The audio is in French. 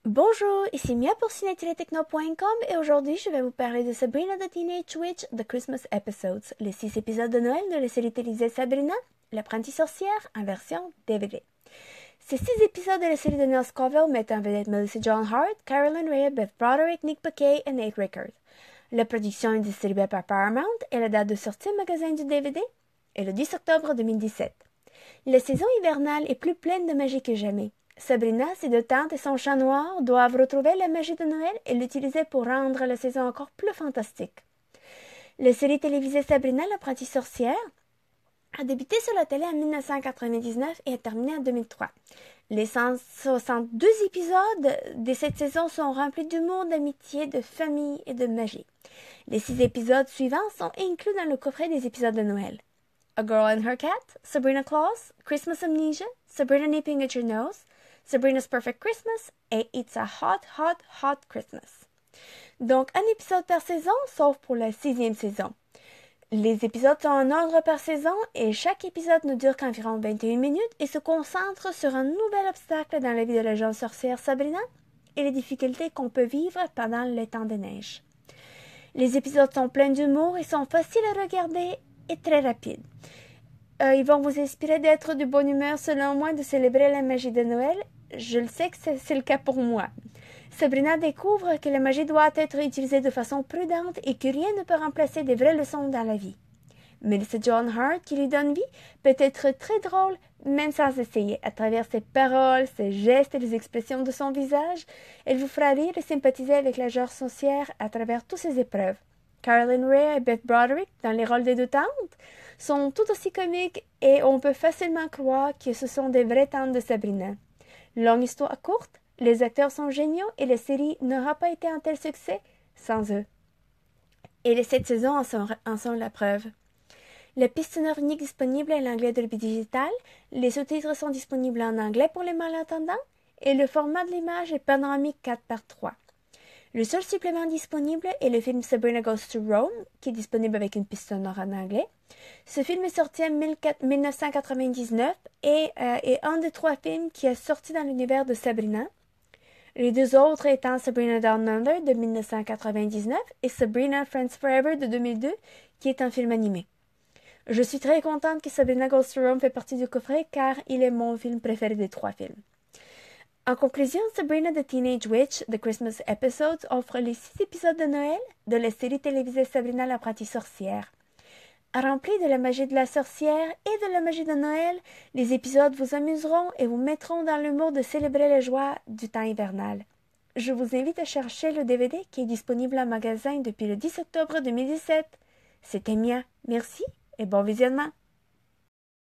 Bonjour, ici Mia pour ciné-techno.com et aujourd'hui je vais vous parler de Sabrina the Teenage Witch, The Christmas Episodes, les 6 épisodes de Noël de la série télévisée Sabrina, l'apprentie sorcière en version DVD. Ces 6 épisodes de la série de Nell Scovell mettent en vedette Melissa Joan Hart, Carolyn Rhea, Beth Broderick, Nick Bakay et Nate Rickard. La production est distribuée par Paramount et la date de sortie au magasin du DVD est le 10 octobre 2017. La saison hivernale est plus pleine de magie que jamais. Sabrina, ses deux tantes et son chat noir doivent retrouver la magie de Noël et l'utiliser pour rendre la saison encore plus fantastique. La série télévisée Sabrina, l'apprentie sorcière, a débuté sur la télé en 1999 et a terminé en 2003. Les 162 épisodes de cette saison sont remplis d'humour, d'amitié, de famille et de magie. Les 6 épisodes suivants sont inclus dans le coffret des épisodes de Noël. A Girl and Her Cat, Sabrina Claus, Christmas Amnesia, Sabrina Nipping at Your Nose, Sabrina's Perfect Christmas et It's a Hot, Hot, Hot Christmas. Donc, un épisode par saison, sauf pour la 6e saison. Les épisodes sont en ordre par saison et chaque épisode ne dure qu'environ 21 minutes et se concentre sur un nouvel obstacle dans la vie de la jeune sorcière Sabrina et les difficultés qu'on peut vivre pendant les temps de neige. Les épisodes sont pleins d'humour et sont faciles à regarder et très rapides. Ils vont vous inspirer d'être de bonne humeur selon moi, de célébrer la magie de Noël. Je le sais que c'est le cas pour moi. Sabrina découvre que la magie doit être utilisée de façon prudente et que rien ne peut remplacer des vraies leçons dans la vie. Melissa Joan Hart, qui lui donne vie, peut être très drôle, même sans essayer. À travers ses paroles, ses gestes et les expressions de son visage, elle vous fera rire et sympathiser avec la jeune sorcière à travers toutes ses épreuves. Carolyn Rhea et Beth Broderick, dans les rôles des deux tantes, sont tout aussi comiques et on peut facilement croire que ce sont des vraies tantes de Sabrina. Longue histoire courte, les acteurs sont géniaux et la série n'aura pas été un tel succès sans eux. Et les 7 saisons en sont la preuve. La piste sonore unique disponible est l'anglais Dolby Digital, les sous-titres sont disponibles en anglais pour les malentendants et le format de l'image est panoramique 4:3. Le seul supplément disponible est le film Sabrina Goes to Rome, qui est disponible avec une piste sonore en anglais. Ce film est sorti en 1999 et est un des 3 films qui est sorti dans l'univers de Sabrina. Les 2 autres étant Sabrina Down Under de 1999 et Sabrina Friends Forever de 2002, qui est un film animé. Je suis très contente que Sabrina Goes to Rome fait partie du coffret car il est mon film préféré des 3 films. En conclusion, Sabrina the Teenage Witch, The Christmas Episodes offre les 6 épisodes de Noël de la série télévisée Sabrina l'apprentie sorcière. Remplis de la magie de la sorcière et de la magie de Noël, les épisodes vous amuseront et vous mettront dans l'humour de célébrer la joie du temps hivernal. Je vous invite à chercher le DVD qui est disponible en magasin depuis le 10 octobre 2017. C'était Mia, merci et bon visionnement!